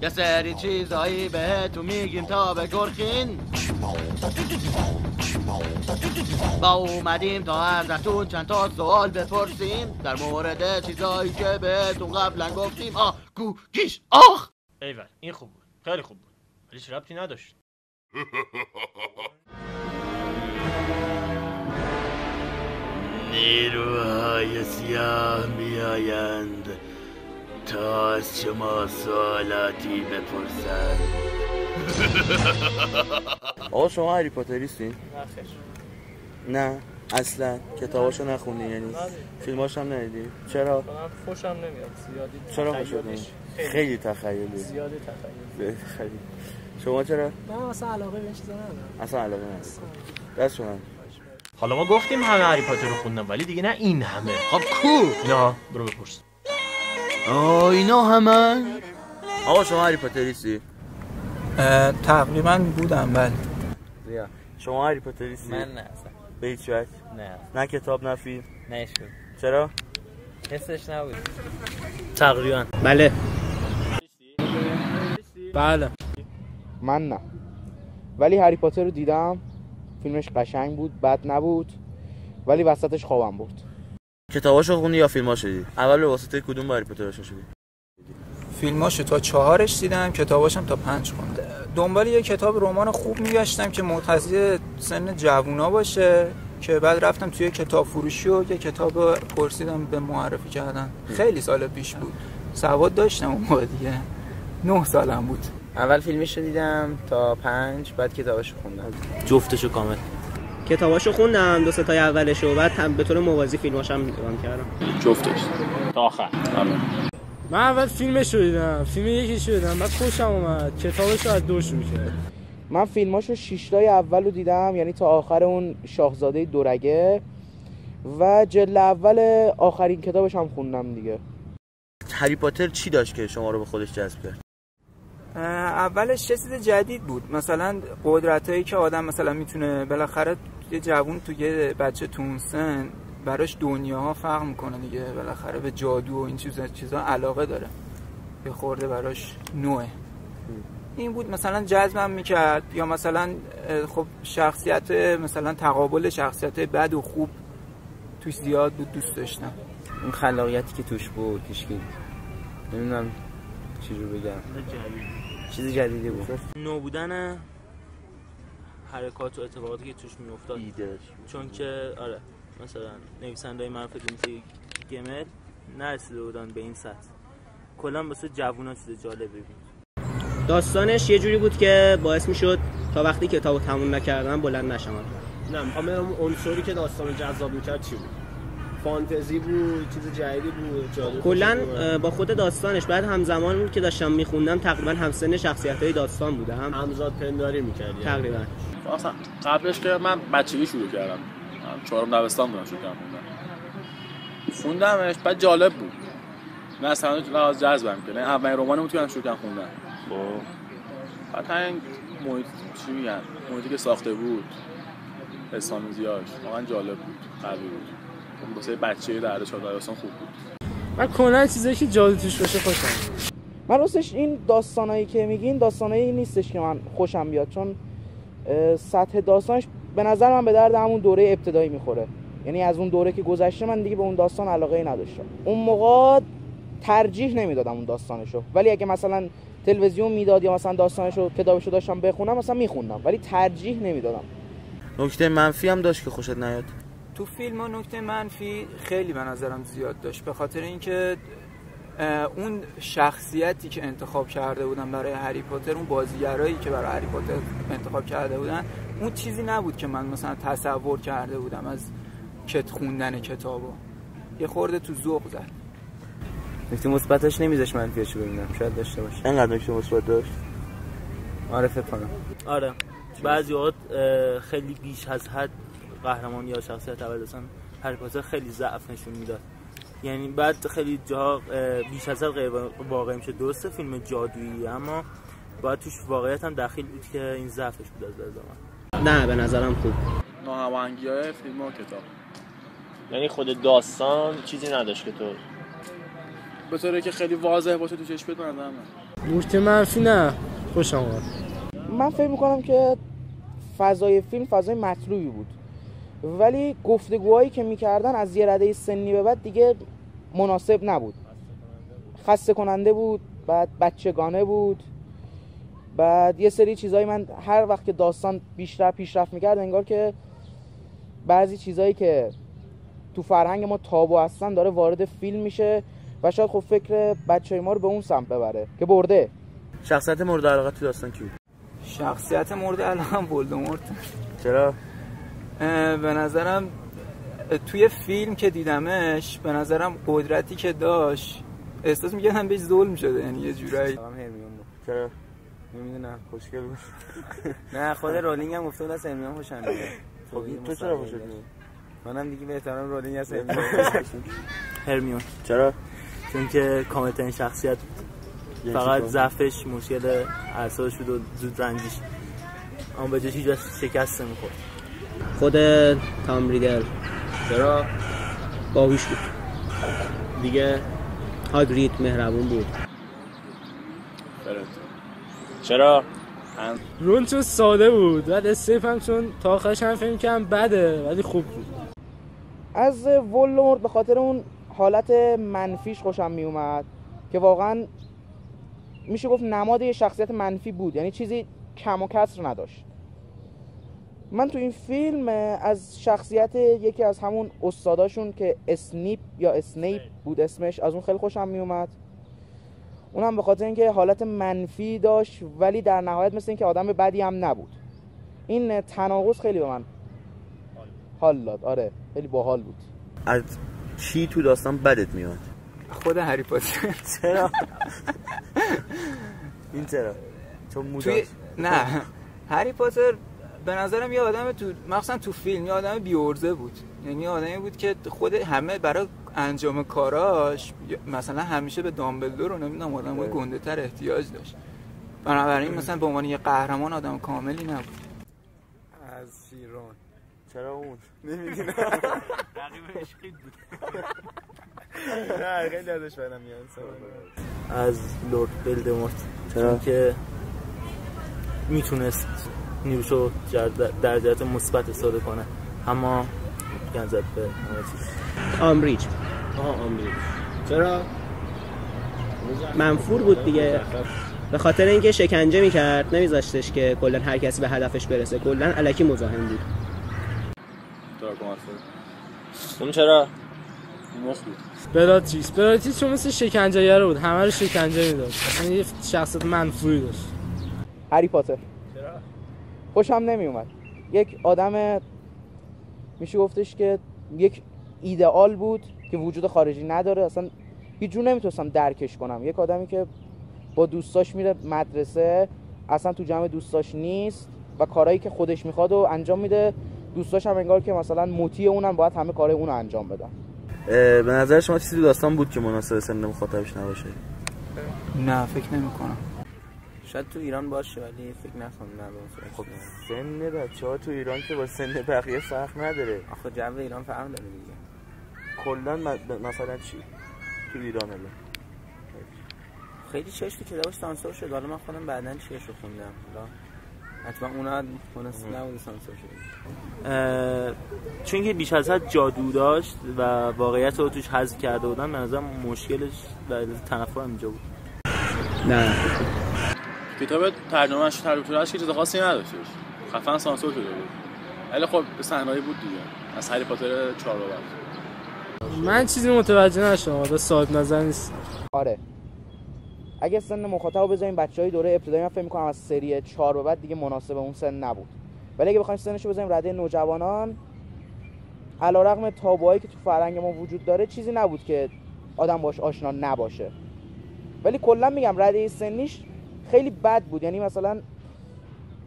یه سری چیزایی بهتون میگیم تا بگرخین. با اومدیم تا ازتون چند تا سوال بپرسیم در مورد چیزایی که بهتون قبلا گفتیم. گو گیش آخ. ایول این خوب بود، خیلی خوب بود، ولی چه ربطی نداشت. نیروهای سیاه میآیند تا از شما سوالاتی بپرسند. آقا شما هری پاتریستین؟ نه خیر. نه اصلا کتاباشو نخوندی یعنی فیلماش هم ندیدی؟ چرا؟ من خوشم نمیاد زیادی. چرا خوشت نمیاد؟ خیلی تخیلی. زیادی تخیلی. خیلی. شما چرا؟ من اصلا علاقه به این چیزا ندارم. اصلا علاقه ندارم. دست شما. حالا ما گفتیم همه هری پاتر رو خوندن ولی دیگه نه این همه. خب کو؟ اینا برو بپرس. اینا همه؟ آقا شما هری پاتریستی؟ تقریبا بودم بله. بیا. شما هری پاتریستی؟ من نه اصلا. به هیچ وجه؟ نه کتاب نه فیلم؟ نه عشق. چرا؟ حسش نبود. تقریبا. بله. بله. من نه. ولی هری پاتر رو دیدم. فیلمش قشنگ بود، بد نبود. ولی وسطش خوابم برد. کتاباشو خوندی یا فیلماشو دیدی؟ اول به واسطه کدوم هری پاتر شدی؟ فیلماشو تا 4 دیدم، کتاباشم تا 5 خوندم. دنبال یه کتاب رمان خوب میگشتم که متخصص سن جوونا باشه که بعد رفتم توی کتاب فروشی و یه کتاب پرسیدم به معرفی کردن. خیلی سال پیش بود. سواد داشتم اون موقع دیگه. 9 سالم بود. اول فیلمش رو دیدم تا 5 بعد کتاباشو خوندم. جفتشو کامل. کتاباشو خوندم 2 تای اولشو بعد به طور موازی فیلماشم نگاه کردم. جفتش تا آخر. من اول فیلمش رو دیدم، فیلم یکیش رو دیدم، بعد خوشم اومد، کتابش رو از 2 شروع کردم. من فیلماشو 6 تای اول رو دیدم، یعنی تا آخر اون شاهزاده دورگه و جلد اول آخرین کتابش هم خوندم دیگه. هری پاتر چی داشت که شما رو به خودش جذب کرد؟ اولش چه چیز جدید بود، مثلا قدرتایی که آدم مثلا میتونه بالاخره یه جوون تو یه بچه تو سن براش دنیاها فرق میکنه دیگه، بالاخره به جادو و این چیزا علاقه داره، یه خورده براش نوعه. این بود مثلا جذبم میکرد. یا مثلا خب شخصیت مثلا تقابل شخصیت بد و خوب توش زیاد بود، دوست داشتم. اون خلاقیتی که توش بود هیچکی نمیدونم چی رو بگم، چیز جدیدی بود. نو بودن حرکات و اتفاقاتی که توش میافتاد، چون که آره مثلا نویسنده‌های معروف دیمتری گمل نرسیده بودن به این سطح. کلا واسه جوونا چیز جالبی بود. داستانش یه جوری بود که باعث میشد تا وقتی کتابو تموم نکردم بلند نشم. نه میخوام ببینم عنصری که داستانو جذاب میکرد چی بود؟ فانتزی بود، چیز جدیدی بود، جادو؟ کلا با خود داستانش بعد همزمان که داشتم میخوندم تقریبا همسن شخصیت‌های داستان بودم، همزاد پنداری میکردی تقریبا. اصلا قبلش که من بچگی شروع کردم، 4 دبستان بودم شروع کردم خوندمش، بعد جالب بود. نه اصلا لحاظ جذبم کرد. اولین رمانم تو شروع کردم خوندن. خب بعد این محیط چی میگن؟ محیطی که ساخته بود، حسامزیاش واقعا جالب بود، قوی بود. واسه بچه در 4 دبستان خوب بود. من کلا چیزایی که جادو توش باشه خوشم. من راستش این داستانایی که میگین داستانایی نیستش که من خوشم بیاد، چون سطح داستانش به نظر من به درد همون دوره ابتدایی میخوره. یعنی از اون دوره که گذشته من دیگه به اون داستان علاقه ای نداشتم. اون موقع ترجیح نمیدادم اون داستانشو، ولی اگه مثلا تلویزیون میداد یا مثلا داستانشو کتابشو داشتم بخونم مثلا میخوندم، ولی ترجیح نمیدادم. نکته منفی هم داشت که خوشت نیاد؟ تو فیلم ها نکته منفی خیلی به نظرم زیاد داشت، به خاطر اینکه اون شخصیتی که انتخاب کرده بودن برای هری پاتر، اون بازیگرایی که برای هری پاتر انتخاب کرده بودن، اون چیزی نبود که من مثلا تصور کرده بودم از خوندن کتابو. یه خورده تو ذوق زد. نکته مثبتش نمیذاش منفیاشو ببینم، شاید داشته باشه. اینقدر نکته مثبت داشت؟ آره فکر کنم. آره بعضی وقت خیلی بیش از حد قهرمان یا شخصیت اول اصلا هری پاتر خیلی ضعف نشون میداد. یعنی بعد خیلی جاها بیش از حد غیر واقعی میشه. درسته فیلم جادویی، اما باید توش واقعیت هم داخل بود که این ضعفش بود از زمان. نه به نظرم خوب. ناهماهنگی‌های فیلم و کتاب. یعنی خود داستان چیزی نداشت که تو به طوری که خیلی واضح باشه تو چشم بیاد. نکته منفی نه، خوشم اومد. من فکر میکنم که فضای فیلم فضای مطلوبی بود، ولی گفتگوهایی که میکردن از یه رده سنی به بعد دیگه مناسب نبود، خسته کننده بود، بعد بچگانه بود، بعد یه سری چیزایی من هر وقت که داستان بیشتر پیشرفت میکرد انگار که بعضی چیزایی که تو فرهنگ ما تابو هستن داره وارد فیلم میشه و شاید خب فکر بچهای ما رو به اون سمت ببره که برده. شخصیت مورد علاقه تو داستان کی بود؟ شخصیت مورد علاقه ولدمورت. چرا؟ به نظرم توی فیلم که دیدمش به نظرم قدرتی که داشت احساس می‌کردم بهش ظلم شده، یعنی یه جورایی. چرا؟ نمیدونم خوشگل بود. نه خود رولینگ هم گفته بود از هرمیون خوشم میاد. خب تو چرا خوشت میاد؟ منم دیگه به احترام رولینگ از هرمیون. چرا؟ چون که کاملترین شخصیت بود. فقط ضعفش مشکل اعصابش بود و زود رنجیش. اما به جاش هیچ شکست نمی‌خورد. خود تام ریدل. چرا؟ باهوش بود. دیگه هاگرید مهربون بود. چرا؟ رون چون ساده بود، بعد استیپ هم چون تا آخرش هم فهم کنم بده ولی خوب بود. از ولدمورت به خاطر اون حالت منفیش خوشم می اومد که واقعا میشه گفت نماد یه شخصیت منفی بود، یعنی چیزی کم و کسر نداشت. من تو این فیلم از شخصیت یکی از همون استاداشون که اسنیپ یا اسنیپ بود اسمش، از اون خیلی خوشم می اومد. اونم به خاطر اینکه حالت منفی داشت ولی در نهایت مثل اینکه آدم بدی هم نبود. این تناقض خیلی به من حال داد. آره خیلی باحال بود. از چی تو داستان بدت میاد؟ خود هری پاتر. چرا؟ این چرا؟ چون موداش؟ نه هری پاتر به نظرم یه آدم مثلا تو فیلم یه آدم بی‌عرضه بود، یعنی آدمی بود که خود همه برای انجام کاراش مثلا همیشه به دامبلدور رو نمیدونم آدمای گنده تر احتیاج داشت، بنابراین مثلا به عنوان یه قهرمان آدم کاملی نبود. از شیرون. چرا اون؟ نمیدونم. رقیب عشقی بود. نه خیلی ازش بدم میاد. از لورد ولدمورت. چرا که میتونست نیروشو در جهت مثبت استفاده کنه، اما گنزد به آمبریج. آمبریج. چرا؟ منفور بود دیگه، به خاطر اینکه شکنجه میکرد، نمیذاشتش که کلا هر کسی به هدفش برسه، کلا الکی مزاحم بود. اون چرا؟ مخ بود. بلاتریس چون مثل شکنجه‌گر بود، همه رو شکنجه میداد، اصلا یه شخصیت منفوری داشت. هری پاتر. چرا؟ خوشم نمی اومد. یک آدم میشه گفتش که یک ایدئال بود که وجود خارجی نداره، اصلا هیچ جور نمیتونستم درکش کنم. یک آدمی که با دوستاش میره مدرسه، اصلا تو جمع دوستاش نیست و کارهایی که خودش میخواد و انجام میده، دوستاش هم انگار که مثلا مطیع اونن، باید همه کارهای اونو انجام بدن. به نظر شما چیزی داستان بود که مناسب سن مخاطبش نباشه؟ نه فکر نمی‌کنم. شاید تو ایران باشه ولی فکر نکنم نه. خب سن بچه‌ها تو ایران که با سن بقیه فرق نداره. آخه جو ایران فرق داره دیگه. کلا مثلا چی تو ایران الان خیلی چیزی که کتابش سانسور شد، حالا من خودم بعداً چیش رو خوندم، حالا حتما اونا مناسب نبود سانسور شد. چون که بیش از حد جادو داشت و واقعیت رو توش حذف کرده بودن، به نظرم مشکلش و تنفر اینجا بود. نه کتاب ترجمه‌اش که چیز خاصی نداشت، خفن سانسور شده بود، ولی خب به صحنه‌ای بود دیگه. از هری پاتر 4 به بعد من چیزی متوجه نشدم، حالا صاحب نظر نیست. آره اگه سن مخاطب بذاریم بچهای دوره ابتدایی، من فکر می‌کنم از سری 4 به بعد دیگه مناسب اون سن نبود، ولی اگه بخوایم سنشو بذاریم رده نوجوانان، علیرغم تابوهایی که تو فرهنگ ما وجود داره، چیزی نبود که آدم باش آشنا نباشه. ولی کلا میگم رده سنیش خیلی بد بود، یعنی مثلا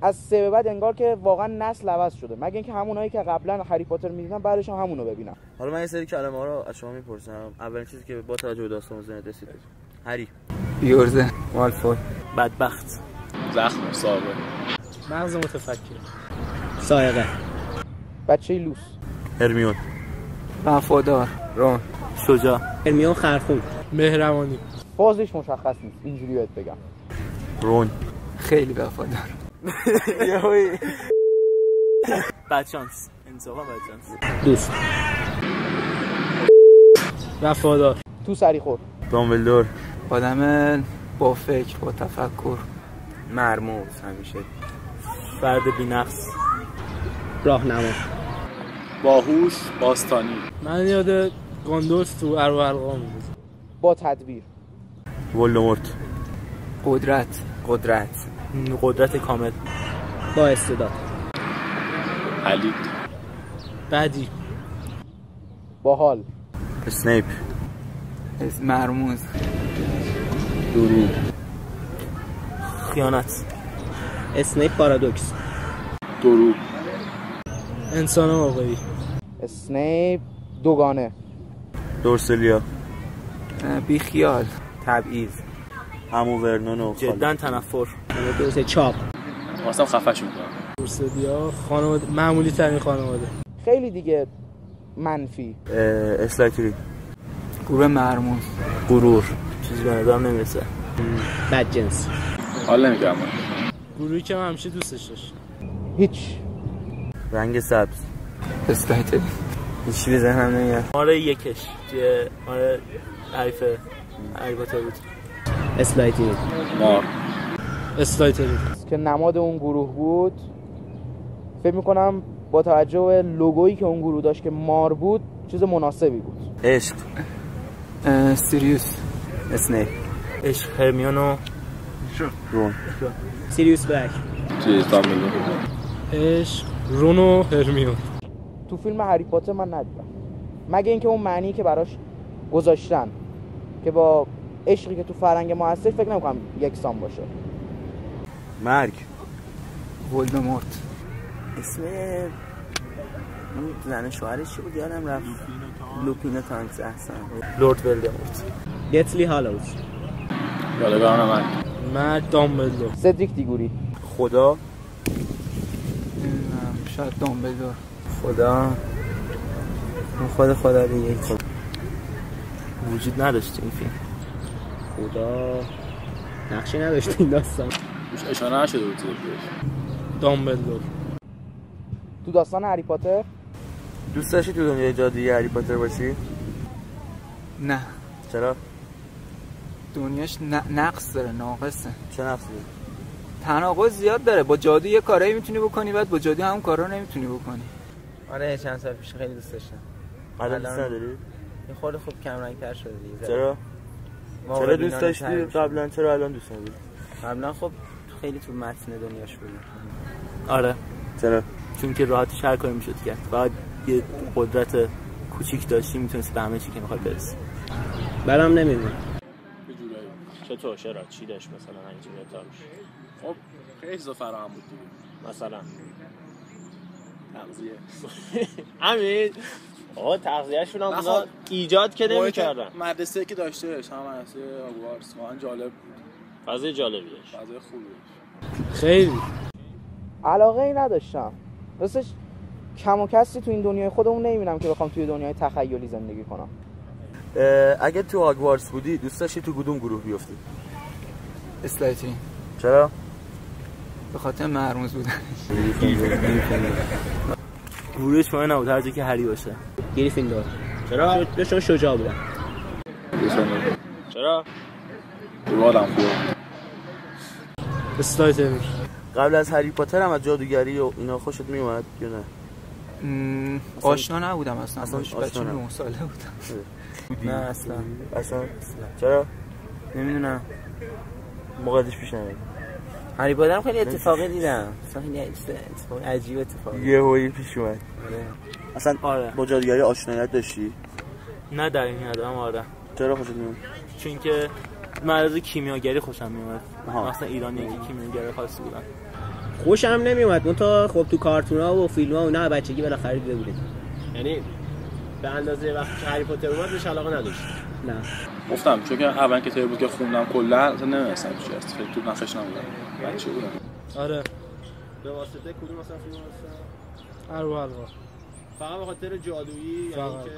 از 3 به بعد انگار که واقعا نسل عوض شده، مگه اینکه همونایی که قبلا هری پاتر می‌دیدن بعدش هم همونو ببینن. حالا من یه سری کلمه‌ها رو از شما میپرسم. اولین چیزی که با توجه به داستان ذهنت رسید: هری، بیورزه، مالفوی، بدبخت، زخم، سابه، مغز متفکر، سائقه، بچه لوس، هرمیون، وفادار، رون، شجاع، هرمیون خرخون، مهربانی. فازش مشخص نیست، اینجوری بهت بگم. رون. خیلی وفادار. بدشانس، انصافا بدشانس. دوست وفادار. تو سری خور. دامبلدور. آدم با فکر، با تفکر. مرموز همیشه. فرد بی‌نقص. راهنما. باهوش، باستانی. من یاد گاندالف تو ارواح القا میاد. با تدبیر. ولدمورت. قدرت کامل. با استعداد. علی. بعدی. باحال. اسنیپ. مرموز. دروغ. خیانت. اسنیپ پارادوکس. دروغ. انسان واقعی. اسنیپ دوگانه. دورسلیا. بیخیال. تبعیض. همو ورنون و جدا تنفر. دوست چاپ. واسم خفش میکنم. دورسلیا خانواده معمولی ترین خانواده. خیلی دیگه منفی. اسلایتری. گروه مرموز. غرور. چیزی به نظرم نمیرسه. بدجنس. حال نمیگم. گروهی که من همیشه دوستش داشتم. هیچ. رنگ سبز. اسلایتری. هیچی به ذهنم نمیاد. آره یکش که آره حریف هری پاتر بود. اسلایتری. مار. اسلایتری که نماد اون گروه بود. فکر میکنم با توجه به لوگویی که اون گروه داشت که مار بود چیز مناسبی بود. عشق. سیریوس. اسنیپ. عشق هرمیون رون. سیریوس بلک. چیز دامبلدور. عشق رون و هرمیون. تو فیلم هری پاتر من ندیدم مگه اینکه اون معنی که براش گذاشتن که با عشقی که تو فرهنگ ما هستش فکر نمی‌کنم یکسان باشه. مرگ. ولدمورت. اسم اون زن شوهرش چی بود یادم رفت. لوپینا تانکس. احسن. لورد ولدمورت. گتلی هالوز. یادگاران من. مرد دامبلدور. سدریک دیگوری. خدا. شاید دامبلدور. خدا. اون خدا دیگه وجود نداشت این فیلم. خدا نقشی نداشت این داستان. روش اشاره نشده بود. دامبلدور. تو داستان هری پاتر دوست داشتی تو دنیای جادویی هری پاتر باشی؟ نه. چرا؟ دنیاش نقص داره، ناقصه. چه نقصی؟ تناقض زیاد داره. با جادو یه کارایی میتونی بکنی، بعد با جادو هم کارا نمیتونی بکنی. آره چند سال پیش خیلی دوست داشتم. الان دوست نداری؟ یه خورده خوب کم رنگ‌تر شده دیگه. چرا دوست داشتی قبلا؟ چرا الان دوست نداری؟ قبلا خب خیلی تو متن دنیاش بود. آره. چرا؟ چون که راحتش هر کاری میشد کرد. فقط یه قدرت کوچیک داشتی میتونستی به همه چی که میخوای برسی. برام نمیدونم. چطور چرا چی داشت مثلا اینجوری تاش؟ خب خیلی چیزا فراهم بود دیگه. مثلا تغذیه. همین. آقا تغذیه‌شون هم اونا ایجاد که نمی‌کردن. مدرسه‌ای که داشتهش هم مدرسه هاگوارتس واقعا جالب بود. فضای جالبی داشت. فضای خوبی. خیلی علاقه ای نداشتم. راستش کم و کسی تو این دنیای خودمون نمیبینم که بخوام توی دنیای تخیلی زندگی کنم. اگه تو هاگوارتس بودی دوست داشتی تو کدوم گروه بیفتی؟ اسلایتری. چرا؟ به خاطر مرموز بودن. گروهش مهم نبود هر جا که هری باشه. گریفیندور. چرا؟ چون شجاع بودن. چرا؟ دوالم خوبه. اسلایتری. قبل از هری پاتر هم از جادوگری و اینا خوشت میومد یا نه؟ آشنا نبودم اصلا. بچه 9 ساله بودم. نه اصلا. چرا؟ نمیدونم. موقعش پیش نمیاد. هری پاتر خیلی اتفاقی دیدم. اصلا خیلی اتفاقی عجیب اتفاقی. یه هویی پیش اومد. اصلا آره. با جادوگری آشنایت داشتی؟ نه در این حد هم آره. چرا خوشت میومد؟ چون که من از کیمیاگری خوشم میومد. مثلا ایرانی که کیمیاگر خاصی بودن. خوشم نمیومد. من تا خب تو کارتونا و فیلم‌ها اونا بچگی بالاخره دیده بودیم. یعنی به اندازه وقتی که هری پاتر اومد بهش علاقه نداشت. نه. گفتم چون که اول که بود که خوندم کلا اصلا نمی‌دونستم چی هست. خیلی تو نقش نبودم. بچه بودم. آره. به واسطه کدوم مثلا فیلم هست؟ ارواح القا. فقط به خاطر جادویی یا اینکه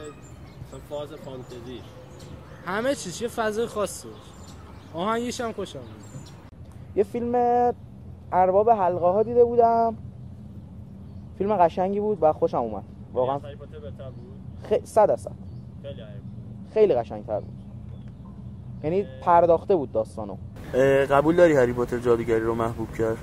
مثلا فاز فانتزی؟ همه چیز یه فضای خاصی بود. آهنگش هم خوشم بود. یه فیلم ارباب حلقه ها دیده بودم، فیلم قشنگی بود و خوشم اومد واقعا. هری پاتر بهتر بود 100%. خیلی قشنگ‌تر بود، یعنی پرداخته بود داستانو. قبول داری هری پاتر جادوگری رو محبوب کرد؟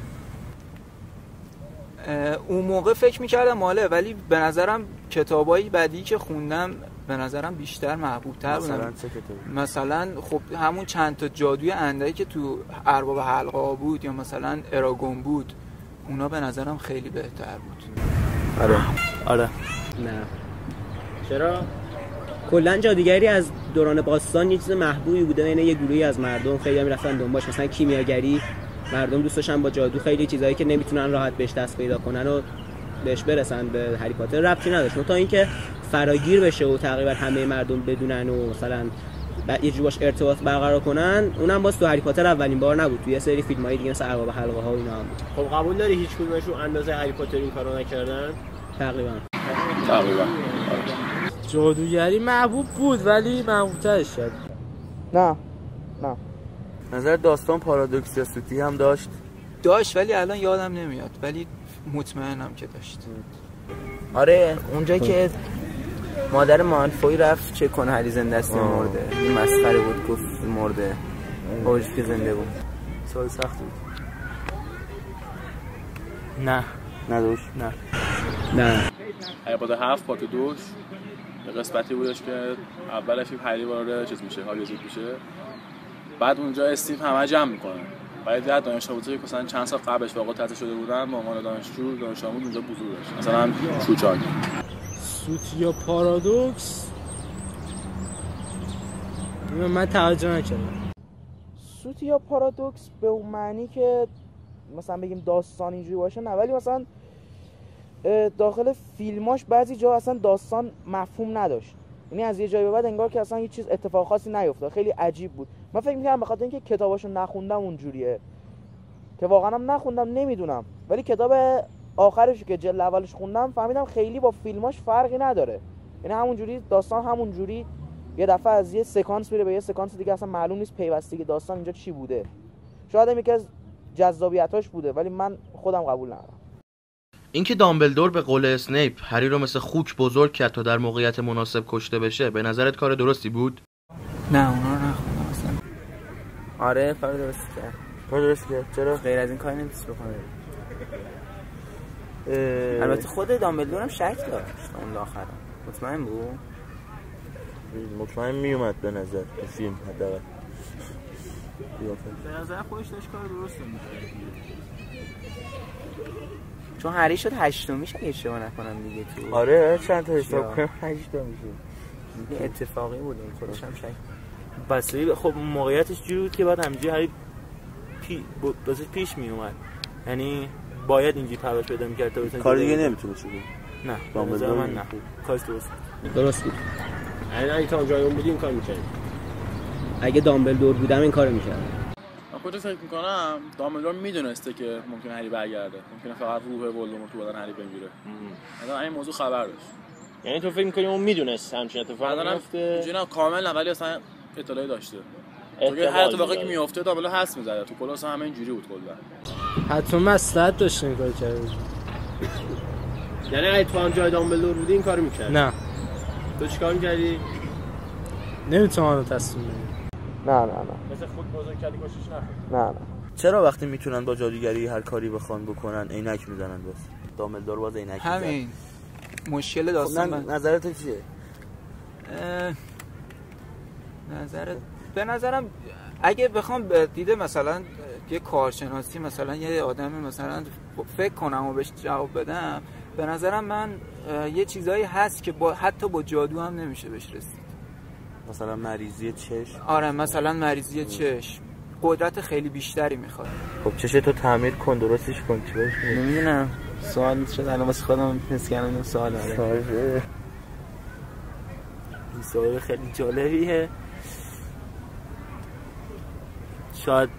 اون موقع فکر می‌کردم ماله، ولی به نظرم کتابای بعدی که خوندم به نظرم بیشتر محبوب‌تر بودن. مثلا چه کتابی؟ مثلا خب همون چند تا جادوی اندایی که تو ارباب حلقه ها بود یا مثلا اراگون بود، اونا به نظرم خیلی بهتر بود. آره. نه. چرا؟ کلا جادوگری از دوران باستان یه چیز محبوبی بوده بین یه گروهی از مردم، خیلی هم رفتن دنبالش. مثلا کیمیاگری، مردم دوست داشتن با جادو خیلی چیزایی که نمیتونن راحت بهش دست پیدا کنن و بهش برسن. به هری پاتر ربطی نداشت تا اینکه فراگیر بشه و تقریبا همه مردم بدونن و مثلا یه جوری باش ارتباط برقرار کنن. اونم باز تو هری پاتر اولین بار نبود، تو یه سری فیلم‌های دیگه مثل ارباب حلقه ها و اینا هم بود. خب قبول داری هیچ کدومشون اندازه هری پاتر این کارو نکردن؟ تقریبا. جادوگری محبوب بود ولی محبوب‌ترش شد. نه نظر داستان پارادوکس یا سوتی هم داشت ولی الان یادم نمیاد، ولی مطمئنم که داشت. آره اونجا که مادر مالفوی رفت چه کنه هری زنده است مرده، این مسخره بود، گفت مرده اوجی که زنده بود. سوال سخت بود. نه هری پاتر 7 پارت 2 یه قسمتی بودش که اول فیلم هری وارد چیز میشه، هاگزید میشه، بعد اونجا استیو همه جمع میکنه. بعد یاد دانشجویی که مثلا چند سال قبلش واقعا تعطیل شده بودن به عنوان دانش آموز اونجا حضور داشت. مثلا چوچاک سوت یا پارادوکس من توجه نکردم. سوت یا پارادوکس به اون معنی که مثلا بگیم داستان اینجوری باشه نه، ولی مثلا داخل فیلماش بعضی جا اصلا داستان مفهوم نداشت، یعنی از یه جایی به بعد انگار که اصلا هیچ چیز اتفاق خاصی نیفتاد. خیلی عجیب بود. من فکر می‌کردم به خاطر اینکه کتاباشو نخوندم اونجوریه، که واقعا هم نخوندم نمیدونم، ولی کتاب آخرش که جلد اولش خوندم فهمیدم خیلی با فیلماش فرقی نداره، یعنی همونجوری داستان همونجوری یه دفعه از یه سکانس میره به یه سکانس دیگه، اصلا معلوم نیست پیوستگی داستان اینجا چی بوده. شاید هم یکی از جذابیتاش بوده ولی من خودم قبول ندارم. اینکه دامبلدور به قول اسنیپ هری رو مثل خوک بزرگ کرد تا در موقعیت مناسب کشته بشه، به نظرت کار درستی بود؟ نه اونا رو نخوندم اصلا. آره کار درستی کرد. چرا غیر از این کاری نمی‌تونست بکنه؟ البته خود دامبلدور هم شک داشت اون آخر. مطمئن بود؟ مطمئن میومد به نظر تو فیلم حداقل. به نظر خودش داشت کار درست می‌کرد. چون هری شد 8میش اگه اشتباه نکنم دیگه تو. آره چند تا حساب کنم 8 میشه. دیگه اتفاقی بود اون، خودش هم شک. بسیاری خب موقعیتش جوری بود که بعد همینجوری هری پیش می اومد، یعنی باید اینجوری پرواز پیدا می‌کرد تا بتونه کار دیگه نمیتونه چه بود. نه به من نه کارش درست بود. اگه تا جای اون بودی این کار می‌کردی. اگه دامبلدور بودم این کارو می‌کردم. من خودم فکر می‌کنم دامبلدور میدونسته که ممکنه هری برگرده، ممکنه فقط روح ولدمورت تو بدن هری بگیره. مثلا این موضوع خبر داشت. یعنی تو فکر می‌کنی اون میدونست همچین اتفاقی میفته؟ اینجوری کامل ولی اصلا اطلاعی داشته. تو هر اتفاقی که میفته دامبلدور حس می‌زده، تو کلاس همه اینجوری بود کلا. حتما مصلحت داشت این کارو کرد. یعنی اگه تو هم جای دامبلدور بودی این کارو می‌کردی؟ نه. تو چیکار می‌کردی؟ نمیتونم تصمیم بگیرم. نه مثل خود بزرگ کردی کشش نه. چرا وقتی میتونن با جادوگری هر کاری بخوان بکنن عینک میزنن؟ بس دامبلدور باز عینک میزنه. همین مشکل داستان. خب نظرت چیه؟ به نظرم اگه بخوام دیده مثلا یه کارشناسی مثلا یه آدم مثلا فکر کنم و بهش جواب بدم، به نظرم من یه چیزایی هست که حتی با جادو هم نمیشه بهش رسید. مثلا مریضی چشم. آره مثلا مریضی چشم قدرت خیلی بیشتری میخواد. خب چشتو تعمیر کن، درستش کن، چی باش؟ نمیدونم سوال شد الان واسه خودم حس کردم سوال آره. این سوال خیلی جالبیه. شاید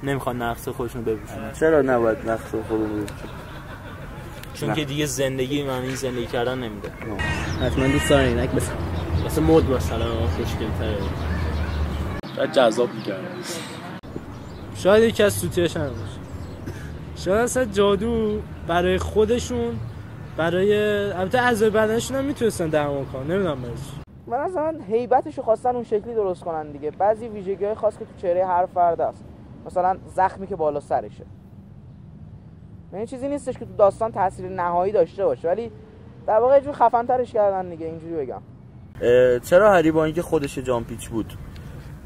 نمیخوان نقص خودشونو بپوشونن. چرا نباید نقص خودمون بپوشونن؟ چون که دیگه زندگی معنی زندگی کردن نمیده. حتما دوست دارن اینک مثل مود مثلا خوشگل‌تره. بعد جذاب می‌کنه. شاید یکی از سوتیاش هم باشه. شاید اصلا جادو برای خودشون، برای البته اعضای بدنشون هم میتونستن درمان کنن، نمیدونم برش. من اصلا هیبتشو خواستن اون شکلی درست کنن دیگه. بعضی ویژگی‌های خاص که تو چهره هر فرد است، مثلا زخمی که بالا سرشه، این چیزی نیستش که تو داستان تاثیر نهایی داشته باشه، ولی در واقع یه جور خفن‌ترش کردن دیگه، اینجوری بگم. چرا هری با اینکه خودش جامپیچ بود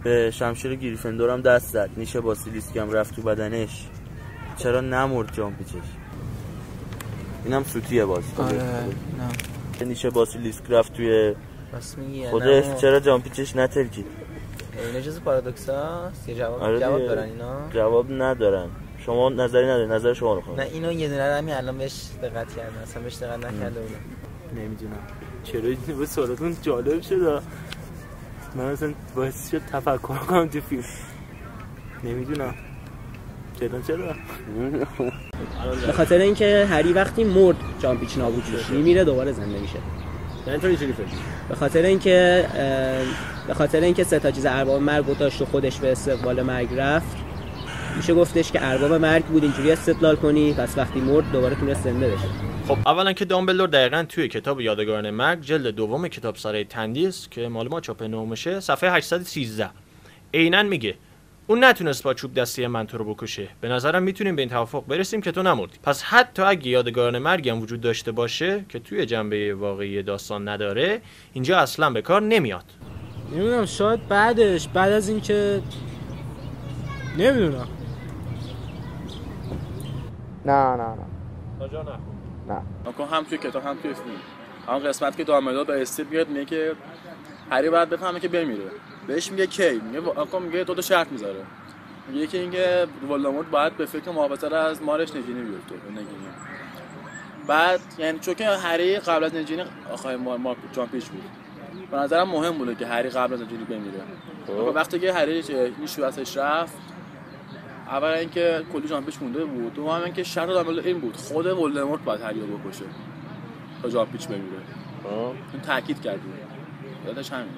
به شمشیر گریفندور هم دست زد، نیش باسیلیسک هم رفت تو بدنش، چرا نمرد جامپیچش؟ اینم سوتیه باز. نه نیش باسیلیسک رفت توی خودش، چرا جامپیچش نترکید؟ اینا چیز پارادوکس هست؟ جواب دارن اینا؟ جواب ندارن. شما نظری نداری؟ نظر شما رو خواهم. نه اینو یه دونه همین الان بهش دقت کردم، اصلا بهش دقت نکرده بودم. نمیدونم چرا به سوالتون جالب شد. من اصلا باعث شد تفکر کنم تو فیلم. نمیدونم چرا به خاطر اینکه هری وقتی مرد جامپیچ نابود شد، میمیره دوباره زنده میشه. یعنی تو اینجوری فکر؟ به خاطر اینکه سه تا چیز ارباب مرگ داشت و خودش به استقبال مرگ رفت، میشه گفتش که ارباب مرگ بود اینجوری استدلال کنی، پس وقتی مرد دوباره تونست زنده بشه. خب اولا که دامبلدور دقیقاً توی کتاب یادگاران مرگ جلد دوم کتاب سرای تندیس که مال ما چاپ نومشه صفحه 813 عیناً میگه اون نتونست با چوب دستی من تو رو بکشه. به نظرم میتونیم به این توافق برسیم که تو نمردی. پس حتی اگه یادگاران مرگ هم وجود داشته باشه که توی جنبه واقعی داستان نداره، اینجا اصلا به کار نمیاد. نمیدونم شاید بعد از اینکه نمیدونم. نه کجا نه هم توی کتاب هم توی فیلم اون قسمت که دامبلدور به استیو میگه که هری باید بفهمه که بمیره، بهش میگه کی، میگه تو شرط میذاره، میگه که اینکه ولدمورت باید به فکر محافظت از مارش نجینی بیفته. بعد یعنی چون که هری قبل از نجینی آخای ما جامپیچ بود، به نظرم مهم بوده که هری قبل از نجینی بمیره. وقتی که هری این شوازش رفت، اولا اینکه کلی جامپیچ مونده بود، دوم اینکه شرط دامبلدور این بود خود ولدمورت باید هری رو بکشه تا جامپیچ بمیره. این تاکید کرد یادش همینه.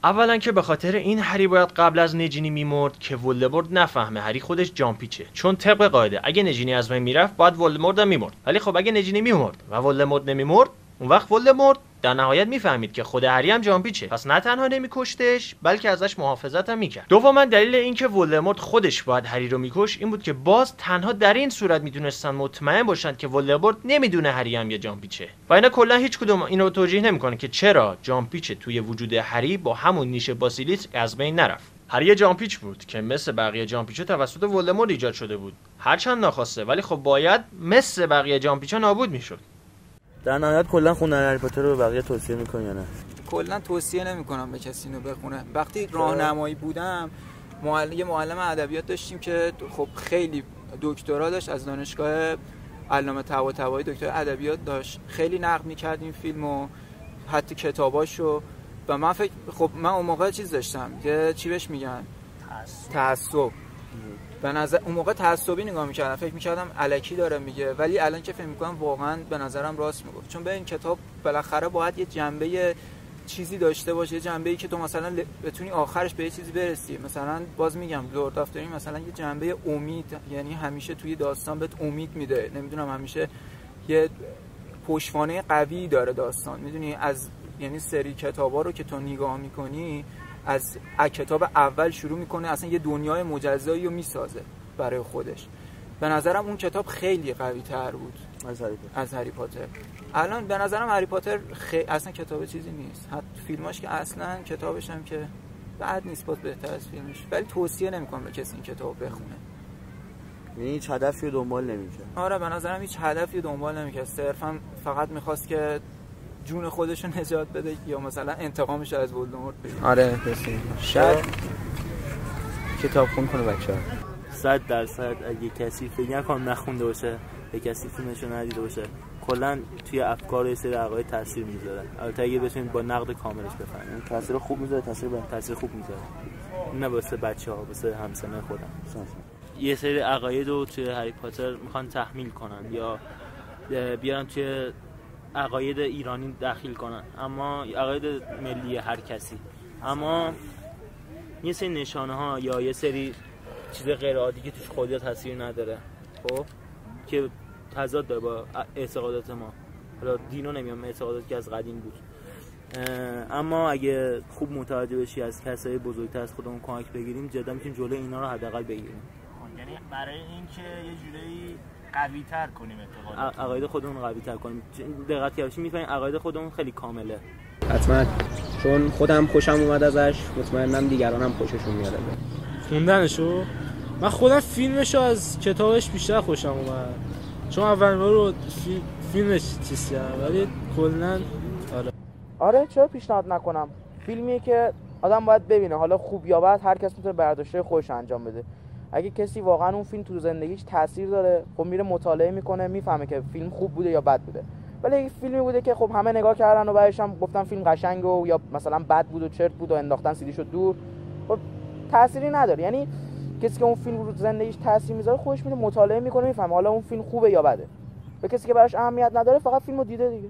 اولا که به خاطر این هری باید قبل از نجینی میمرد که ولدمورت نفهمه هری خودش جامپیچه، چون طبق قاعده اگه نجینی از بین میرفت باید ولدمورت هم میمرد، ولی خب اگه نجینی میمرد و ولدمورت نمیمرد، اون وقت ولدمورت در نهایت میفهمید که خود هری هم جامپیچه، پس نه تنها نمیکشتش بلکه ازش محافظت هم میکرد. دوما دلیل اینکه ولدمورت خودش باید هری رو میکش این بود که باز تنها در این صورت میتونستن مطمئن باشن که ولدمورت نمیدونه هری هم یه جامپیچه. و اینا کلا هیچ کدوم اینو توجیه نمیکنه که چرا جامپیچ توی وجود هری با همون نیش باسیلیسک از بین نرفت. هری جامپیچ بود که مثل بقیه جامپیچا توسط ولدمورت ایجاد شده بود، هرچند ناخواسته، ولی خب باید مثل بقیه جامپیچا نابود میشد. در نهایت کلا خوندن هری پاتر رو به بقیه توصیه می‌کنی یا نه؟ کلا توصیه نمی‌کنم به کسی اینو بخونه. وقتی راهنمایی بودم یه معلم ادبیات داشتیم که خب خیلی دکترا داشت از دانشگاه علامه طباطبایی، دکتر ادبیات داشت، خیلی نقد می‌کرد این فیلمو، حتی کتاباشو. و من من اون موقع چیز داشتم که چی بهش میگن؟ تعصب. به نظر اون موقع تعصبی نگاه می‌کردم، فکر می‌کردم الکی داره میگه، ولی الان که فکر می‌کنم واقعا به نظرم راست میگفت، چون به این کتاب بالاخره باید یه جنبه چیزی داشته باشه، یه جنبه‌ای که تو مثلا بتونی آخرش به یه چیزی برسی. مثلا باز میگم لورد آف درینگ مثلا یه جنبه امید، یعنی همیشه توی داستان بهت امید میده، نمیدونم همیشه یه پشتوانه قوی داره داستان، میدونی از یعنی سری کتابا رو که تو نگاه می‌کنی از کتاب اول شروع میکنه، اصلا یه دنیای مجزایی رو میسازه برای خودش. به نظرم اون کتاب خیلی قوی تر بود از هری پاتر. الان به نظرم هری پاتر اصلا کتاب چیزی نیست، حتی فیلماش که اصلا کتابش هم که بعد نیست، باز بهتر از فیلمش، ولی توصیه نمیکنم به کسی این کتاب بخونه. یعنی هیچ هدفی رو دنبال نمیکنه. آره به نظرم هیچ هدفی رو دنبال نمیکنه، صرفا فقط میخواست که جون خودش رو نجات بده یا مثلا انتقامش از ولدمورت بگیره. آره بسیار شاید کتاب خون کنه بچه‌ها. 100% اگه کسی فکر نکنم نخونده باشه، به کسی فیلمشو ندیده باشه، کلا توی افکار یه سری عقاید تاثیر میذاره. البته اگه بتونید با نقد کاملش بفهمید تاثیر خوب میذاره، تاثیر خوب میذاره، نه واسه بچه‌ها، واسه همسنای خودم. یه سری عقاید رو توی هری پاتر میخوان تحمیل کنن یا بیارن توی عقاید ایرانی داخل کنن، اما عقاید ملی هر کسی، اما یه سری نشانه ها یا یه سری چیز غیر عادی که توش خودی تاثیر نداره، خب که تضاد داره با اعتقادات ما. حالا دینو نمیام، اعتقاداتی که از قدیم بود. اما اگه خوب متوجه بشی از کسای بزرگتر از خودمون کمک بگیریم، جدا میتونیم جلوی اینا رو حداقل بگیریم. یعنی برای اینکه یه جوری قوی‌تر کنیم اعتقادات، عقاید خودمون قوی‌تر کنیم. دقت کردی می‌فهمیم عقاید خودمون خیلی کامله. حتما، چون خودم خوشم اومد ازش، مطمئنم دیگرانم خوششون میاد ازش. خوندنشو من خودم فیلمشو از کتابش بیشتر خوشم اومد، چون اول بار رو فیلمش چیز کردم، ولی کلاً آره چرا پیشنهاد نکنم. فیلمیه که آدم باید ببینه، حالا خوب یا بد هر کس میتونه برداشته خودش انجام بده. اگه کسی واقعا اون فیلم تو زندگیش تاثیر داره، خب میره مطالعه میکنه، میفهمه که فیلم خوب بوده یا بد بوده. ولی اگه فیلمی بوده که خب همه نگاه کردن و بعدش هم گفتن فیلم قشنگه و یا مثلا بد بود و چرت بود و انداختن سیدیشو دور، خب تأثیری نداره. یعنی کسی که اون فیلم رو زندگیش تاثیر میذاره خودش میره مطالعه میکنه، میفهمه حالا اون فیلم خوبه یا بده. به کسی که براش اهمیت نداره فقط فیلمو دیده دیگه.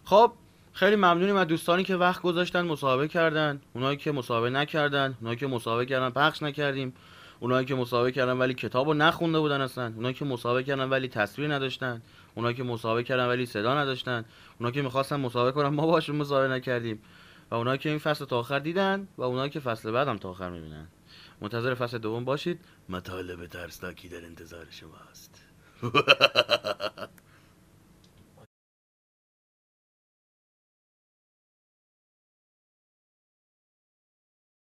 خب خیلی ممنونیم از دوستانی که وقت گذاشتن مصاحبه کردن، اونایی که مصاحبه نکردن، اونایی که مصاحبه کردن پخش نکردیم، اونایی که مصاحبه کردن ولی کتابو نخونده بودن اصلا، اونایی که مصاحبه کردن ولی تصویر نداشتن، اونایی که مصاحبه کردن ولی صدا نداشتن، اونایی که می‌خواستن مصاحبه کنن ما باشون مصاحبه نکردیم، و اونایی که این فصل تا آخر دیدن و اونایی که فصل بعدم تا آخر می‌بینن. منتظر فصل دوم باشید. مطالب ترسناکی در انتظار شماست.